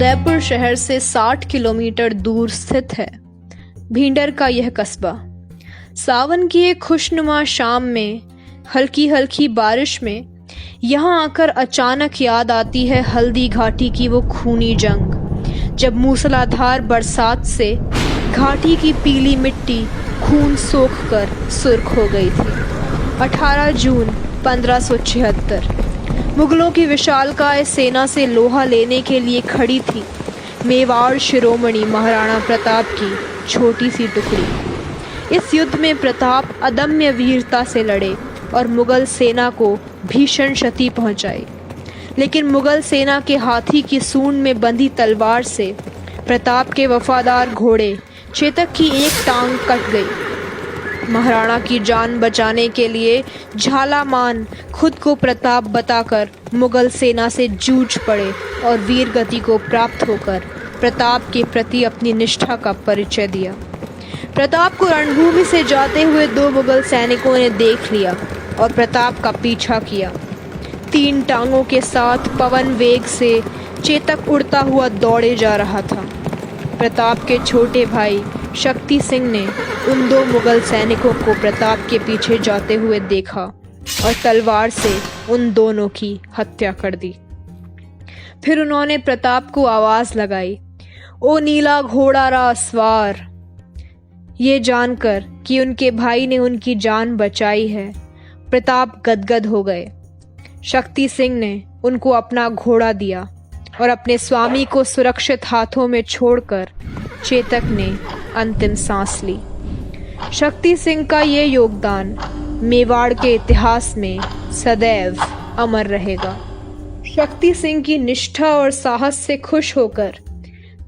उदयपुर शहर से 60 किलोमीटर दूर स्थित है भिंडर का यह कस्बा। सावन की एक खुशनुमा शाम में हल्की हल्की बारिश में यहाँ आकर अचानक याद आती है हल्दी घाटी की वो खूनी जंग, जब मूसलाधार बरसात से घाटी की पीली मिट्टी खून सोख कर सुर्ख हो गई थी। 18 जून 1576 मुगलों की विशालकाय सेना से लोहा लेने के लिए खड़ी थी मेवाड़ शिरोमणि महाराणा प्रताप की छोटी सी टुकड़ी। इस युद्ध में प्रताप अदम्य वीरता से लड़े और मुगल सेना को भीषण क्षति पहुंचाई, लेकिन मुगल सेना के हाथी की सूंड में बंधी तलवार से प्रताप के वफादार घोड़े चेतक की एक टांग कट गई। महाराणा की जान बचाने के लिए झालामान खुद को प्रताप बताकर मुगल सेना से जूझ पड़े और वीर गति को प्राप्त होकर प्रताप के प्रति अपनी निष्ठा का परिचय दिया। प्रताप को रणभूमि से जाते हुए 2 मुगल सैनिकों ने देख लिया और प्रताप का पीछा किया। 3 टांगों के साथ पवन वेग से चेतक उड़ता हुआ दौड़े जा रहा था। प्रताप के छोटे भाई शक्ति सिंह ने उन 2 मुगल सैनिकों को प्रताप के पीछे जाते हुए देखा और तलवार से उन दोनों की हत्या कर दी। फिर उन्होंने प्रताप को आवाज लगाई, ओ नीला घोड़ा रा सवार। ये जानकर कि उनके भाई ने उनकी जान बचाई है, प्रताप गदगद हो गए। शक्ति सिंह ने उनको अपना घोड़ा दिया और अपने स्वामी को सुरक्षित हाथों में छोड़कर चेतक ने अंतिम सांस ली। शक्ति सिंह का ये योगदान मेवाड़ के इतिहास में सदैव अमर रहेगा। शक्ति सिंह की निष्ठा और साहस से खुश होकर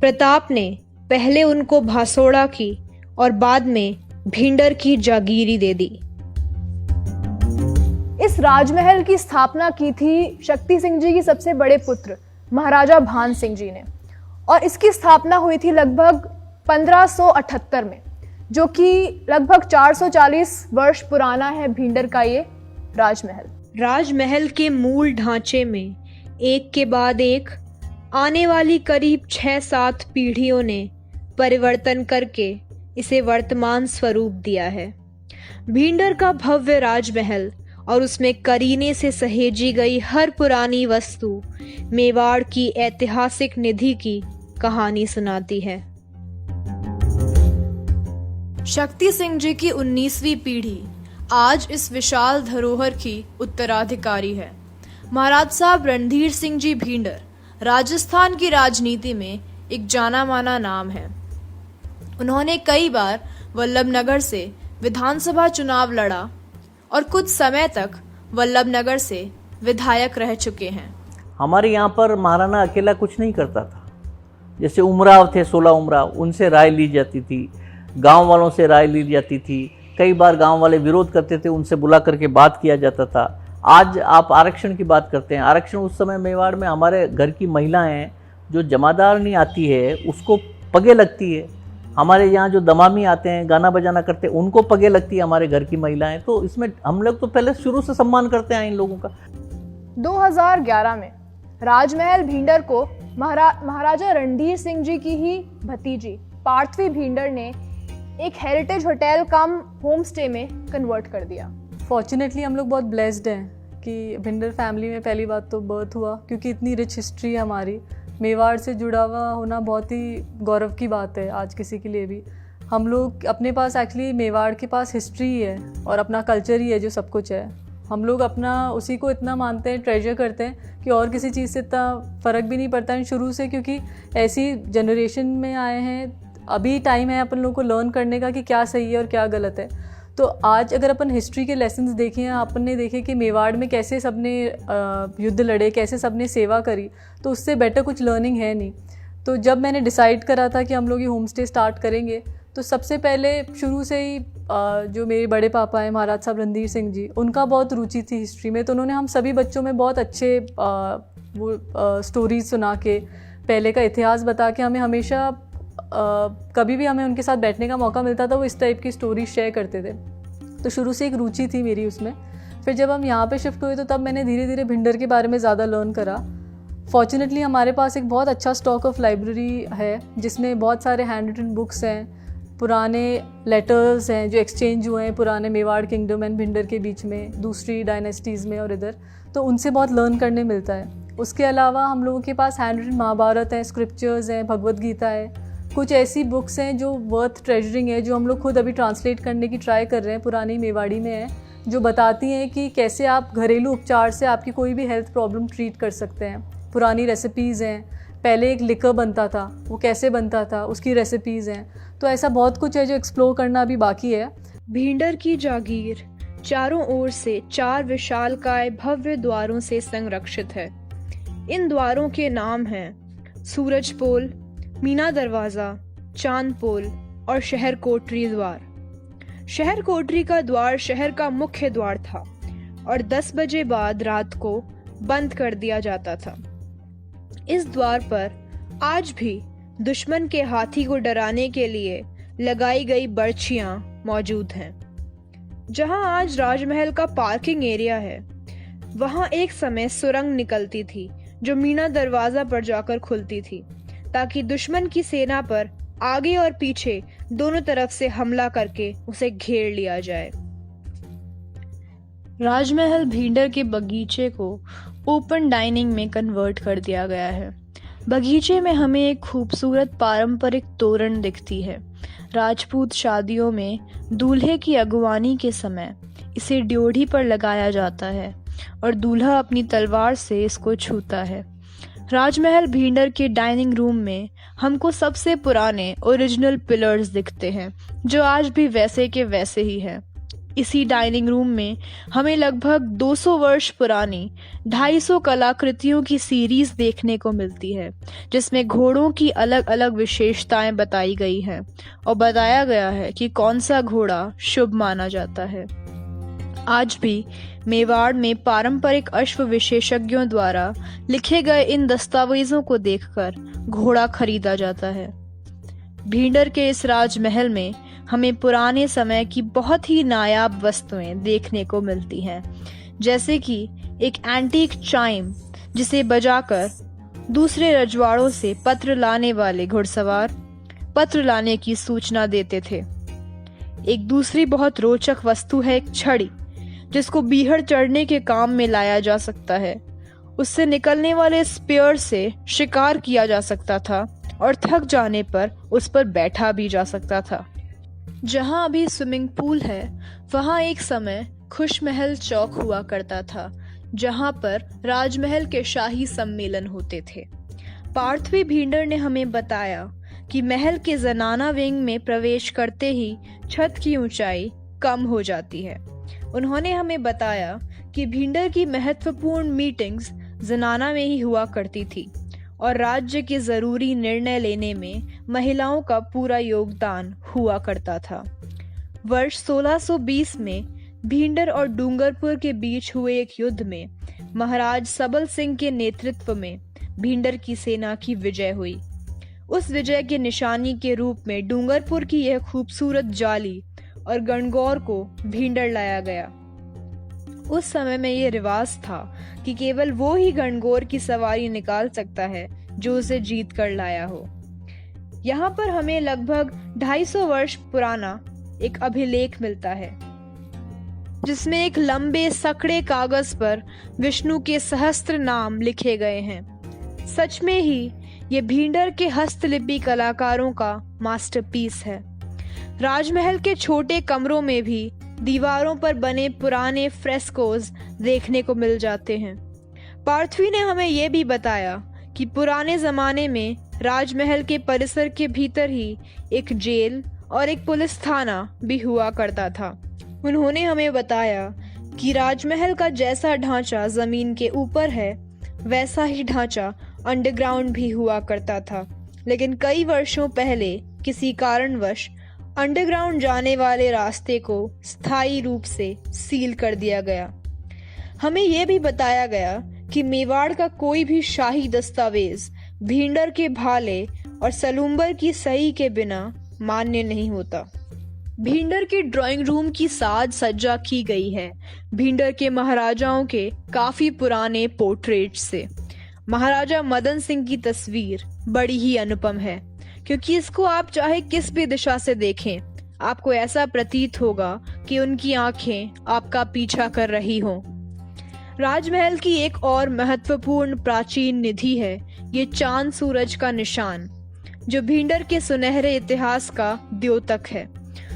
प्रताप ने पहले उनको भासोड़ा की और बाद में भिंडर की जागीरी दे दी। इस राजमहल की स्थापना की थी शक्ति सिंह जी की सबसे बड़े पुत्र महाराजा भान सिंह जी ने, और इसकी स्थापना हुई थी लगभग 1578 में, जो कि लगभग 440 वर्ष पुराना है भिंडर का ये राजमहल। राजमहल के मूल ढांचे में एक के बाद एक आने वाली करीब 6-7 पीढ़ियों ने परिवर्तन करके इसे वर्तमान स्वरूप दिया है। भिंडर का भव्य राजमहल और उसमें करीने से सहेजी गई हर पुरानी वस्तु मेवाड़ की ऐतिहासिक निधि की कहानी सुनाती है। शक्ति सिंह जी की 19वीं पीढ़ी आज इस विशाल धरोहर की उत्तराधिकारी है। महाराज साहब रणधीर सिंह जी भिंडर राजस्थान की राजनीति में एक जाना माना नाम है। उन्होंने कई बार वल्लभनगर से विधानसभा चुनाव लड़ा और कुछ समय तक वल्लभनगर से विधायक रह चुके हैं। हमारे यहाँ पर महाराणा अकेला कुछ नहीं करता था। जैसे उमराव थे, 16 उमराव, उनसे राय ली जाती थी, गांव वालों से राय ली जाती थी। कई बार गांव वाले विरोध करते थे, उनसे बुला करके बात किया जाता था। आज आप आरक्षण की बात करते हैं। आरक्षण उस समय मेवाड़ में हमारे घर की महिलाएं, जो जमादारनी आती है उसको पगे लगती है। हमारे यहाँ जो दमामी आते हैं, गाना बजाना करते हैं, उनको पगे लगती है हमारे घर की महिलाएं। तो इसमें हम लोग तो पहले शुरू से सम्मान करते हैं इन लोगों का। 2011 में राजमहल भिंडर को महाराजा रणधीर सिंह जी की ही भतीजी पार्थवी भिंडर ने एक heritage hotel come home stay में कन्वर्ट कर दिया। फॉर्चुनेटली हम लोग बहुत ब्लेस्ड हैं कि भिंडर फैमिली में पहली बात तो बर्थ हुआ, क्योंकि इतनी रिच हिस्ट्री है हमारी। मेवाड़ से जुड़ा हुआ होना बहुत ही गौरव की बात है आज किसी के लिए भी। हम लोग अपने पास एक्चुअली मेवाड़ के पास हिस्ट्री ही है और अपना कल्चर ही है जो सब कुछ है। हम लोग अपना उसी को इतना मानते हैं, ट्रेजर करते हैं कि और किसी चीज़ से इतना फ़र्क भी नहीं पड़ता है शुरू से, क्योंकि ऐसी जनरेशन में आए हैं। अभी टाइम है अपन लोगों को लर्न करने का कि क्या सही है और क्या गलत है। तो आज अगर अपन हिस्ट्री के लेसन्स देखें, अपन ने देखे कि मेवाड़ में कैसे सबने युद्ध लड़े, कैसे सबने सेवा करी, तो उससे बेटर कुछ लर्निंग है नहीं। तो जब मैंने डिसाइड करा था कि हम लोग ये होम स्टे स्टार्ट करेंगे, तो सबसे पहले शुरू से ही जो मेरे बड़े पापा हैं महाराज साहब रणधीर सिंह जी, उनका बहुत रुचि थी हिस्ट्री में। तो उन्होंने हम सभी बच्चों में बहुत अच्छे वो स्टोरीज सुना के, पहले का इतिहास बता के हमें हमेशा कभी भी हमें उनके साथ बैठने का मौका मिलता था वो इस टाइप की स्टोरी शेयर करते थे। तो शुरू से एक रुचि थी मेरी उसमें। फिर जब हम यहाँ पे शिफ्ट हुए तो तब मैंने धीरे धीरे भिंडर के बारे में ज़्यादा लर्न करा। फॉर्चुनेटली हमारे पास एक बहुत अच्छा स्टॉक ऑफ लाइब्रेरी है जिसमें बहुत सारे हैंड रिटन बुक्स हैं, पुराने लेटर्स हैं जो एक्सचेंज हुए हैं पुराने मेवाड़ किंगडम एंड भिंडर के बीच में, दूसरी डायनेस्टीज़ में और इधर, तो उनसे बहुत लर्न करने मिलता है। उसके अलावा हम लोगों के पास हैंड रिटन महाभारत हैं, स्क्रिप्चर्स हैं, भगवद गीता है, कुछ ऐसी बुक्स हैं जो वर्थ ट्रेजरिंग है, जो हम लोग खुद अभी ट्रांसलेट करने की ट्राई कर रहे हैं, पुरानी मेवाड़ी में है, जो बताती हैं कि कैसे आप घरेलू उपचार से आपकी कोई भी हेल्थ प्रॉब्लम ट्रीट कर सकते हैं। पुरानी रेसिपीज़ हैं, पहले एक लिकर बनता था, वो कैसे बनता था उसकी रेसिपीज़ हैं, तो ऐसा बहुत कुछ है जो एक्सप्लोर करना अभी बाकी है। भिंडर की जागीर चारों ओर से 4 विशालकाय भव्य द्वारों से संरक्षित है। इन द्वारों के नाम हैं सूरज पोल, मीना दरवाज़ा, चांद पोल और शहर कोटरी द्वार। शहर कोटरी का द्वार शहर का मुख्य द्वार था और 10 बजे बाद रात को बंद कर दिया जाता था। इस द्वार पर आज भी दुश्मन के हाथी को डराने के लिए लगाई गई बर्छियां मौजूद हैं। जहां आज राजमहल का पार्किंग एरिया है, वहां एक समय सुरंग निकलती थी जो मीना दरवाजा पर जाकर खुलती थी, ताकि दुश्मन की सेना पर आगे और पीछे दोनों तरफ से हमला करके उसे घेर लिया जाए। राजमहल भिंडर के बगीचे को ओपन डाइनिंग में कन्वर्ट कर दिया गया है। बगीचे में हमें एक खूबसूरत पारंपरिक तोरण दिखती है। राजपूत शादियों में दूल्हे की अगुवानी के समय इसे ड्योढ़ी पर लगाया जाता है और दूल्हा अपनी तलवार से इसको छूता है। राजमहल भिंडर के डाइनिंग रूम में हमको सबसे पुराने ओरिजिनल पिलर्स दिखते हैं जो आज भी वैसे के वैसे ही हैं। इसी डाइनिंग रूम में हमें लगभग 200 वर्ष पुरानी 250 कलाकृतियों की सीरीज देखने को मिलती है, जिसमें घोड़ों की अलग अलग विशेषताएं बताई गई हैं और बताया गया है कि कौन सा घोड़ा शुभ माना जाता है। आज भी मेवाड़ में पारंपरिक अश्व विशेषज्ञों द्वारा लिखे गए इन दस्तावेजों को देखकर घोड़ा खरीदा जाता है। भिंडर के इस राजमहल में हमें पुराने समय की बहुत ही नायाब वस्तुएं देखने को मिलती हैं, जैसे कि एक एंटीक चाइम जिसे बजाकर दूसरे रजवाड़ों से पत्र लाने वाले घुड़सवार पत्र लाने की सूचना देते थे। एक दूसरी बहुत रोचक वस्तु है एक छड़ी, जिसको बीहड़ चढ़ने के काम में लाया जा सकता है। उससे निकलने वाले स्पेयर से शिकार किया जा सकता था और थक जाने पर उस पर बैठा भी जा सकता था। जहां अभी स्विमिंग पूल है, वहां एक समय खुशमहल चौक हुआ करता था, जहां पर राजमहल के शाही सम्मेलन होते थे। पार्थवी भिंडर ने हमें बताया कि महल के जनाना विंग में प्रवेश करते ही छत की ऊंचाई कम हो जाती है। उन्होंने हमें बताया कि भिंडर की महत्वपूर्ण मीटिंग्स जनाना में ही हुआ करती थी और राज्य के जरूरी निर्णय लेने में महिलाओं का पूरा योगदान हुआ करता था। वर्ष 1620 में भिंडर और डूंगरपुर के बीच हुए एक युद्ध में महाराज सबल सिंह के नेतृत्व में भिंडर की सेना की विजय हुई। उस विजय के निशानी के रूप में डूंगरपुर की यह खूबसूरत जाली और गणगौर को भिंडर लाया गया। उस समय में यह रिवाज था कि केवल वो ही गणगौर की सवारी निकाल सकता है जो उसे जीत कर लाया हो। यहाँ पर हमें लगभग 250 वर्ष पुराना एक अभिलेख मिलता है, जिसमें एक लंबे सकड़े कागज पर विष्णु के सहस्त्र नाम लिखे गए हैं। सच में ही ये भिंडर के हस्तलिपि कलाकारों का मास्टरपीस है। राजमहल के छोटे कमरों में भी दीवारों पर बने पुराने फ्रेस्कोज देखने को मिल जाते हैं। पार्थवी ने हमें यह भी बताया कि पुराने जमाने में राजमहल के परिसर के भीतर ही एक जेल और एक पुलिस थाना भी हुआ करता था। उन्होंने हमें बताया कि राजमहल का जैसा ढांचा जमीन के ऊपर है, वैसा ही ढांचा अंडरग्राउंड भी हुआ करता था, लेकिन कई वर्षों पहले किसी कारणवश अंडरग्राउंड जाने वाले रास्ते को स्थायी रूप से सील कर दिया गया। हमें यह भी बताया गया कि मेवाड़ का कोई भी शाही दस्तावेज भिंडर के भाले और सलूम्बर की सही के बिना मान्य नहीं होता। भिंडर के ड्राइंग रूम की साज सज्जा की गई है भिंडर के महाराजाओं के काफी पुराने पोर्ट्रेट से। महाराजा मदन सिंह की तस्वीर बड़ी ही अनुपम है, क्योंकि इसको आप चाहे किस भी दिशा से देखें, आपको ऐसा प्रतीत होगा कि उनकी आंखें आपका पीछा कर रही हों। राजमहल की एक और महत्वपूर्ण प्राचीन निधि है ये चांद सूरज का निशान, जो भिंडर के सुनहरे इतिहास का द्योतक है।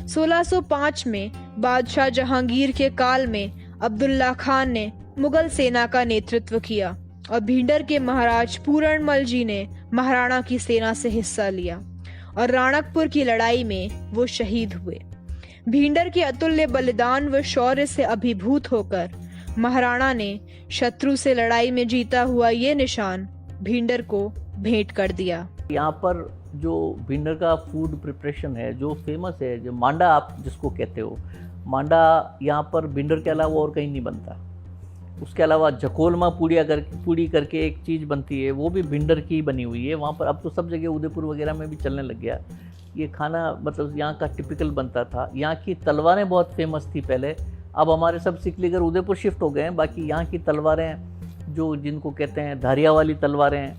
1605 में बादशाह जहांगीर के काल में अब्दुल्ला खान ने मुगल सेना का नेतृत्व किया और भिंडर के महाराज पूरणमल जी ने महाराणा की सेना से हिस्सा लिया और राणकपुर की लड़ाई में वो शहीद हुए। भिंडर के अतुल्य बलिदान व शौर्य से अभिभूत होकर महाराणा ने शत्रु से लड़ाई में जीता हुआ ये निशान भिंडर को भेंट कर दिया। यहाँ पर जो भिंडर का फूड प्रिपरेशन है जो फेमस है, जो मांडा आप जिसको कहते हो, मांडा यहाँ पर भिंडर के अलावा और कहीं नहीं बनता। उसके अलावा जकोलमा पूड़ी करके एक चीज़ बनती है, वो भी भिंडर की बनी हुई है। वहाँ पर अब तो सब जगह उदयपुर वगैरह में भी चलने लग गया ये खाना, मतलब यहाँ का टिपिकल बनता था। यहाँ की तलवारें बहुत फेमस थी पहले, अब हमारे सब सिख लेकर उदयपुर शिफ्ट हो गए हैं। बाकी यहाँ की तलवारें जो जिनको कहते हैं धारिया वाली तलवारें,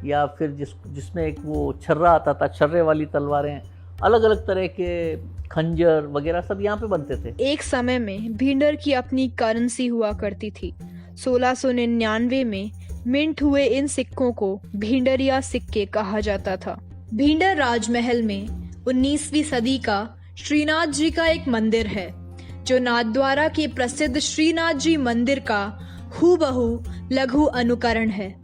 या फिर जिसमें एक वो छर्रा आता था, छर्रे वाली तलवारें, अलग अलग तरह के खंजर वगैरह सब यहाँ पे बनते थे। एक समय में भिंडर की अपनी करेंसी हुआ करती थी। 1699 में मिंट हुए इन सिक्कों को भिंडरिया सिक्के कहा जाता था। भिंडर राजमहल में 19वीं सदी का श्रीनाथ जी का एक मंदिर है, जो नाथद्वारा के प्रसिद्ध श्रीनाथ जी मंदिर का हूबहू लघु अनुकरण है।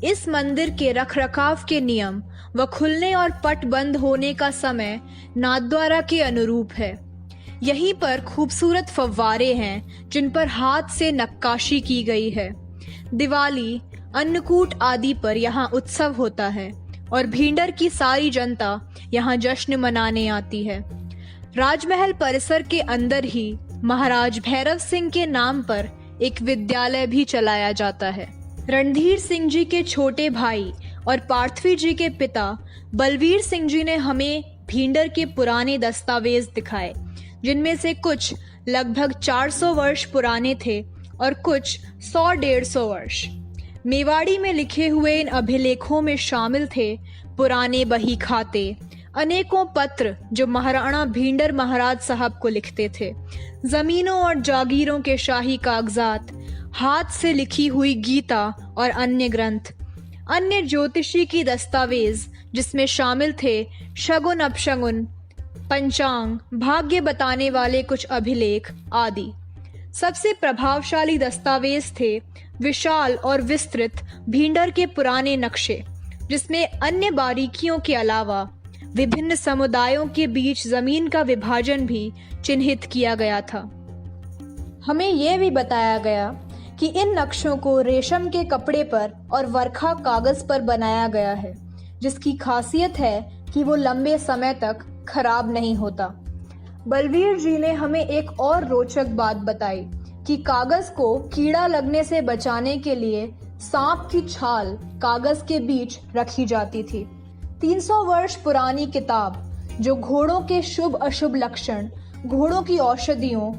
इस मंदिर के रखरखाव के नियम व खुलने और पट बंद होने का समय नाथद्वारा के अनुरूप है। यहीं पर खूबसूरत फव्वारे हैं जिन पर हाथ से नक्काशी की गई है। दिवाली, अन्नकूट आदि पर यहाँ उत्सव होता है और भिंडर की सारी जनता यहाँ जश्न मनाने आती है। राजमहल परिसर के अंदर ही महाराज भैरव सिंह के नाम पर एक विद्यालय भी चलाया जाता है। रणधीर सिंह जी के छोटे भाई और पार्थवी जी के पिता बलवीर सिंह जी ने हमें भिंडर के पुराने दस्तावेज दिखाए, जिनमें से कुछ लगभग 400 वर्ष पुराने थे और कुछ 100-150 वर्ष। मेवाड़ी में लिखे हुए इन अभिलेखों में शामिल थे पुराने बही खाते, अनेकों पत्र जो महाराणा भिंडर महाराज साहब को लिखते थे, जमीनों और जागीरों के शाही कागजात, हाथ से लिखी हुई गीता और अन्य ग्रंथ, अन्य ज्योतिषी की दस्तावेज जिसमें शामिल थे शगुन अपशगुन, पंचांग, भाग्य बताने वाले कुछ अभिलेख आदि। सबसे प्रभावशाली दस्तावेज थे विशाल और विस्तृत भिंडर के पुराने नक्शे, जिसमें अन्य बारीकियों के अलावा विभिन्न समुदायों के बीच जमीन का विभाजन भी चिन्हित किया गया था। हमें यह भी बताया गया कि इन नक्शों को रेशम के कपड़े पर और वर्खा कागज पर बनाया गया है, जिसकी खासियत है कि वो लंबे समय तक खराब नहीं होता। बलवीर जी ने हमें एक और रोचक बात बताई कि कागज को कीड़ा लगने से बचाने के लिए सांप की छाल कागज के बीच रखी जाती थी। 300 वर्ष पुरानी किताब जो घोड़ों के शुभ अशुभ लक्षण, घोड़ों की औषधियों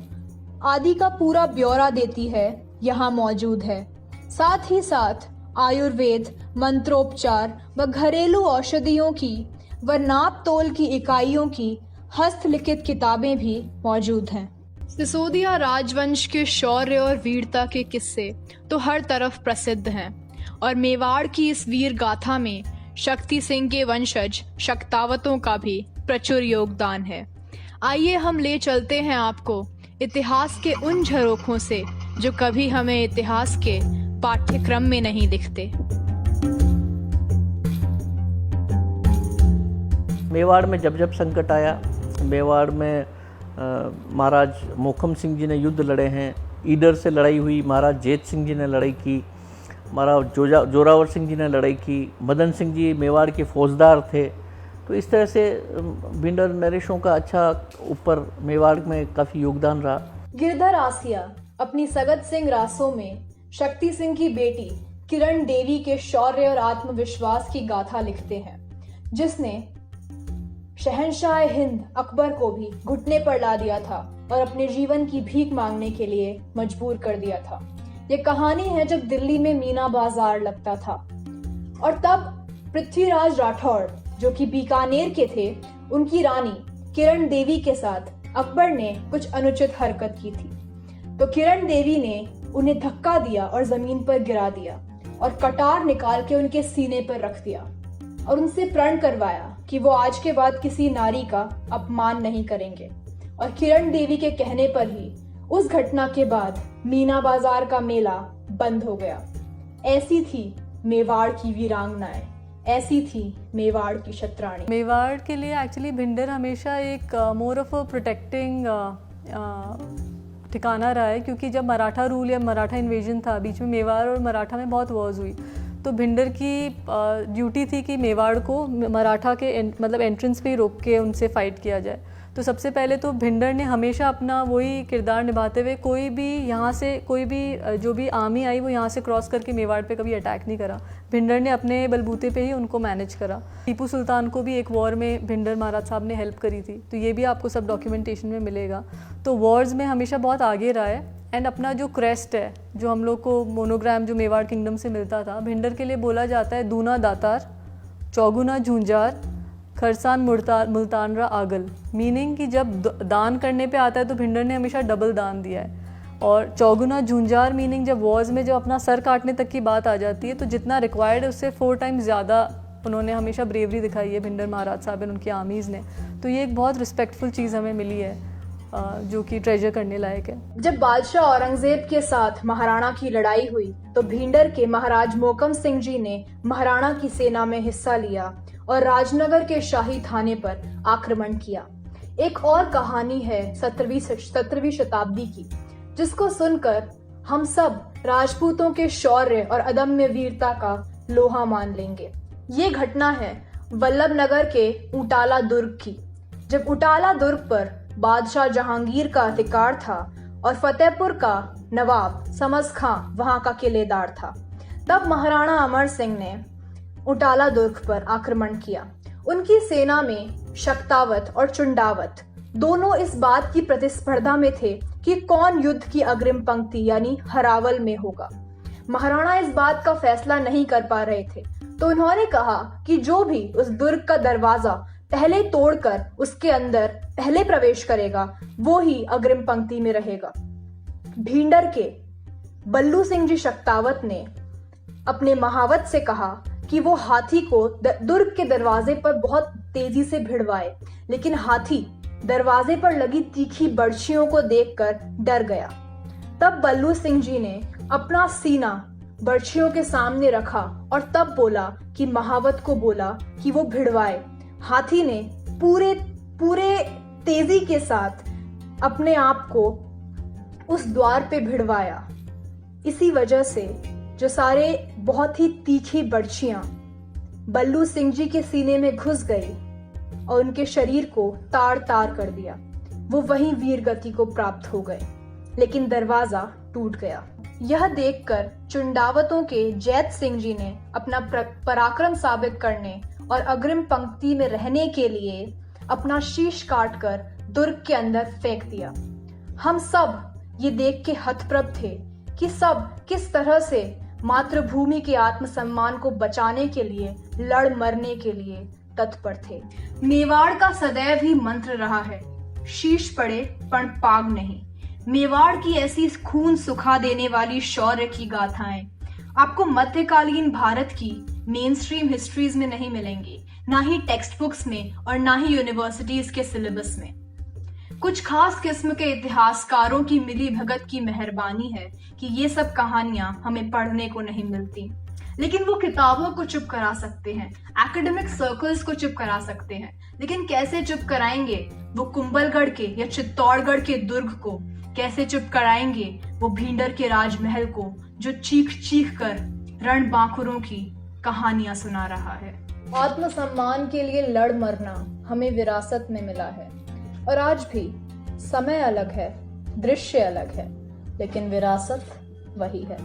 आदि का पूरा ब्यौरा देती है, यहाँ मौजूद है। साथ ही साथ आयुर्वेद, मंत्रोपचार व घरेलू औषधियों की व नाप तोल की इकाइयों की हस्तलिखित किताबें भी मौजूद हैं। सिसोदिया राजवंश के शौर्य और वीरता के किस्से तो हर तरफ प्रसिद्ध हैं और मेवाड़ की इस वीर गाथा में शक्ति सिंह के वंशज शक्तावतों का भी प्रचुर योगदान है। आइए हम ले चलते हैं आपको इतिहास के उन झरोखों से जो कभी हमें इतिहास के पाठ्यक्रम में नहीं दिखते। मेवाड़ में जब संकट आया, मेवाड़ में महाराज मोखम सिंह जी ने युद्ध लड़े हैं, ईडर से लड़ाई हुई, महाराज जेत सिंह जी ने लड़ाई की, महाराज जोरावर सिंह जी ने लड़ाई की, मदन सिंह जी मेवाड़ के फौजदार थे। तो इस तरह से भिंडर नरेशों का अच्छा ऊपर मेवाड़ में काफ़ी योगदान रहा। गिरधर आसिया अपनी सगत सिंह रासों में शक्ति सिंह की बेटी किरण देवी के शौर्य और आत्मविश्वास की गाथा लिखते हैं, जिसने शहंशाह हिंद अकबर को भी घुटने पर ला दिया था और अपने जीवन की भीख मांगने के लिए मजबूर कर दिया था। ये कहानी है जब दिल्ली में मीना बाजार लगता था। और तब पृथ्वीराज राठौड़ जो कि बीकानेर के थे, उनकी रानी किरण देवी के साथ अकबर ने कुछ अनुचित हरकत की थी। तो किरण देवी ने उन्हें धक्का दिया और जमीन पर गिरा दिया और कटार निकाल के उनके सीने पर रख दिया और उनसे प्रण करवाया कि वो आज के बाद किसी नारी का अपमान नहीं करेंगे। और किरण देवी के कहने पर ही उस घटना के बाद मीना बाजार का मेला बंद हो गया। ऐसी थी मेवाड़ की वीरांगनाएं, ऐसी थी मेवाड़ की शतरानी। मेवाड़ के लिए एक्चुअली भिंडर हमेशा एक मोर ऑफ अ प्रोटेक्टिंग ठिकाना रहा है, क्योंकि जब मराठा रूल या मराठा इन्वेजन था, बीच में मेवाड़ और मराठा में बहुत वॉर्स हुई, तो भिंडर की ड्यूटी थी कि मेवाड़ को मराठा के मतलब एंट्रेंस पे ही रोक के उनसे फाइट किया जाए। तो सबसे पहले तो भिंडर ने हमेशा अपना वही किरदार निभाते हुए कोई भी यहाँ से कोई भी जो भी आर्मी आई वो यहाँ से क्रॉस करके मेवाड़ पे कभी अटैक नहीं करा। भिंडर ने अपने बलबूते पे ही उनको मैनेज करा। टीपू सुल्तान को भी एक वॉर में भिंडर महाराज साहब ने हेल्प करी थी, तो ये भी आपको सब डॉक्यूमेंटेशन में मिलेगा। तो वॉर्स में हमेशा बहुत आगे रहा है। एंड अपना जो क्रेस्ट है, जो हम लोग को मोनोग्राम जो मेवाड़ किंगडम से मिलता था, भिंडर के लिए बोला जाता है दूना दातार, चौगुना झूंझार, खरसान मुल्तानरा आगल, मीनिंग कि जब दान करने पे आता है तो भिंडर ने हमेशा डबल दान दिया है। और चौगुना झूंझार मीनिंग जब वॉर्स में जब अपना सर काटने तक की बात आ जाती है तो जितना रिक्वायर्ड है उससे 4 टाइम्स ज़्यादा उन्होंने हमेशा ब्रेवरी दिखाई है भिंडर महाराज साहब और उनकी आर्मीज़ ने। तो ये एक बहुत रिस्पेक्टफुल चीज़ हमें मिली है जो कि ट्रेजर करने लायक है। जब बादशाह औरंगजेब के साथ महाराणा की लड़ाई हुई तो भिंडर के महाराज मोकम सिंह जी ने महाराणा की सेना में हिस्सा लिया और राजनगर के शाही थाने पर आक्रमण किया। एक और कहानी है 17वीं शताब्दी की, जिसको सुनकर हम सब राजपूतों के शौर्य और अदम्य वीरता का लोहा मान लेंगे। ये घटना है वल्लभनगर के उटाला दुर्ग की। जब उटाला दुर्ग पर बादशाह जहांगीर का अधिकार था और फतेहपुर का नवाब समस खां वहां का किलेदार था, तब महाराणा अमर सिंह ने उटाला दुर्ग पर आक्रमण किया। उनकी सेना में शक्तावत और चुंडावत दोनों इस बात की प्रतिस्पर्धा में थे कि कौन युद्ध की अग्रिम पंक्ति यानी हरावल में होगा। महाराणा इस बात का फैसला नहीं कर पा रहे थे, तो उन्होंने कहा कि जो भी उस दुर्ग का दरवाजा पहले तोड़कर उसके अंदर पहले प्रवेश करेगा वो ही अग्रिम पंक्ति में रहेगा। भिंडर के बल्लू सिंह जी शक्तावत ने अपने महावत से कहा कि वो हाथी को दुर्ग के दरवाजे पर बहुत तेजी से भिड़वाए, लेकिन हाथी दरवाजे पर लगी तीखी बर्छियों को देखकर डर गया। तब बल्लू सिंह जी ने अपना सीना बर्छियों के सामने रखा और तब बोला कि महावत को बोला कि वो भिड़वाए। हाथी ने पूरे तेजी के साथ अपने आप को उस द्वार पे भिड़वाया। इसी वजह से जो सारे बहुत ही तीखी बर्छियां बल्लू सिंह जी के सीने में घुस गई और उनके शरीर को तार तार कर दिया। वो वहीं वीर गति को प्राप्त हो गए, लेकिन दरवाजा टूट गया। यह देखकर चुंडावतों के जैत सिंह जी ने अपना पराक्रम साबित करने और अग्रिम पंक्ति में रहने के लिए अपना शीश काटकर दुर्ग के अंदर फेंक दिया। हम सब ये देख के हतप्रभ थे कि सब किस तरह से मातृभूमि के आत्मसम्मान को बचाने के लिए लड़ मरने के लिए तत्पर थे। मेवाड़ का सदैव ही मंत्र रहा है, शीश पड़े पण पाग नहीं। मेवाड़ की ऐसी खून सुखा देने वाली शौर्य की गाथाएं आपको मध्यकालीन भारत की मेन स्ट्रीम हिस्ट्रीज में नहीं मिलेंगी, ना ही टेक्स्ट बुक्स में और ना ही यूनिवर्सिटीज के सिलेबस में। कुछ खास किस्म के इतिहासकारों की मिली भगत की मेहरबानी है कि ये सब कहानियां हमें पढ़ने को नहीं मिलती, लेकिन वो किताबों को चुप करा सकते हैं, एकेडमिक सर्कल्स को चुप करा सकते हैं। लेकिन कैसे चुप कराएंगे वो कुंभलगढ़ के या चित्तौड़गढ़ के दुर्ग को? कैसे चुप कराएंगे वो भिंडर के राजमहल को, जो चीख चीख कर रणबांकुरों की कहानियां सुना रहा है? आत्मसम्मान के लिए लड़ मरना हमें विरासत में मिला है और आज भी समय अलग है, दृश्य अलग है, लेकिन विरासत वही है।